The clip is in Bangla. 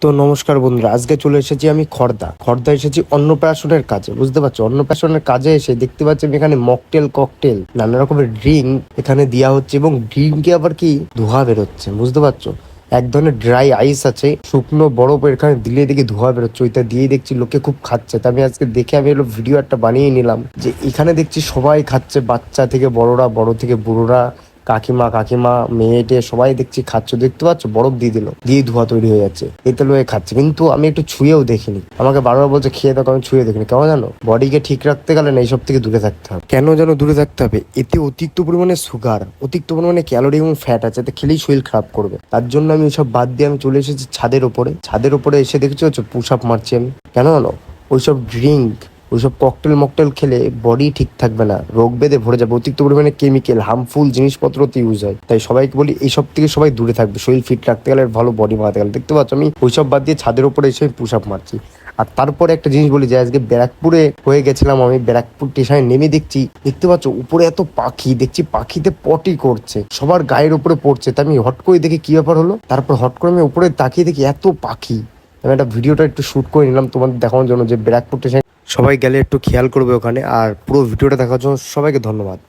তো নমস্কার বন্ধুরা, আজকে চলে এসেছি আমি খর্দা এসেছি অন্নপ্রাশনের কাজে। বুঝতে পারছো, অন্নপ্রাশনের কাজে এসে দেখতে পাচ্ছি আমি এখানে মকটেল ককটেল নানা রকমের ড্রিঙ্ক এখানে দেওয়া হচ্ছে, এবং ড্রিঙ্কে আবার কি ধোঁয়া বেরোচ্ছে। বুঝতে পারছো, এক ধরনের ড্রাই আইস আছে, শুকনো বরফ এখানে দিলে দেখি ধোঁয়া বেরোচ্ছে, ওইটা দিয়েই দেখছি লোকে খুব খাচ্ছে। তা আমি আজকে দেখে আমি হলো ভিডিও একটা বানিয়ে নিলাম যে এখানে দেখছি সবাই খাচ্ছে, বাচ্চা থেকে বড়রা, বড় থেকে বুড়োরা, কাকিমা মেয়েটে সবাই দেখছি খাচ্ছে। দেখতে পাচ্ছ, বরফ দিয়ে দিল, দিয়ে ধোঁয়া তৈরি হয়ে যাচ্ছে, এতে লোয়ে খাচ্ছে। কিন্তু আমি একটু ছুঁয়েও দেখিনি, আমাকে বারবার বলছে খেয়ে দেখো, আমি ছুঁয়ে দেখিনি। কেন জানো, বডিকে ঠিক রাখতে গেলে না এইসব থেকে দূরে থাকতে হবে। কেন যেন দূরে থাকতে হবে, এতে অতিরিক্ত পরিমাণে সুগার, অতিরিক্ত পরিমাণে ক্যালোরি এবং ফ্যাট আছে, এতে খেলেই শরীর খারাপ করবে। তার জন্য আমি ওইসব বাদ দিয়ে আমি চলে এসেছি ছাদের উপরে এসে দেখছি হচ্ছে পুশ আপ মারছি আমি। কেন জানো, ওইসব ড্রিঙ্ক, ওইসব ককটেল মকটেল খেলে বডি ঠিক থাকবে না, রোগ বেঁধে ভরে যাবে। অতিরিক্ত পরিমাণে কেমিক্যাল, হার্মফুল জিনিসপত্র তো ইউজ হয়। তাই সবাইকে বলি এইসব থেকে সবাই দূরে থাকবে, শরীর ফিট রাখতে গেলে, ভালো বডি বানাতে গেলে। দেখতে পাচ্ছ আমি ওইসব বাদ দিয়ে ছাদের উপরে এসে পুশ আপ মারছি। আর তারপরে একটা জিনিস বলি যে আজকে ব্যারাকপুরে হয়ে গেছিলাম আমি, ব্যারাকপুর স্টেশনে নেমে দেখতে পাচ্ছ উপরে এত পাখি, দেখছি পাখিতে পটি করছে, সবার গায়ের উপরে পড়ছে। তা আমি হট করে দেখি কি ব্যাপার হলো, তারপর হট করে আমি উপরে তাকিয়ে দেখি এত পাখি। আমি একটা ভিডিওটা একটু শুট করে নিলাম তোমাদের দেখানোর জন্য যে ব্যারাকপুর স্টেশন সবাই গেলে একটু খেয়াল করবে ওখানে। আর পুরো ভিডিওটা দেখার জন্য সবাইকে ধন্যবাদ।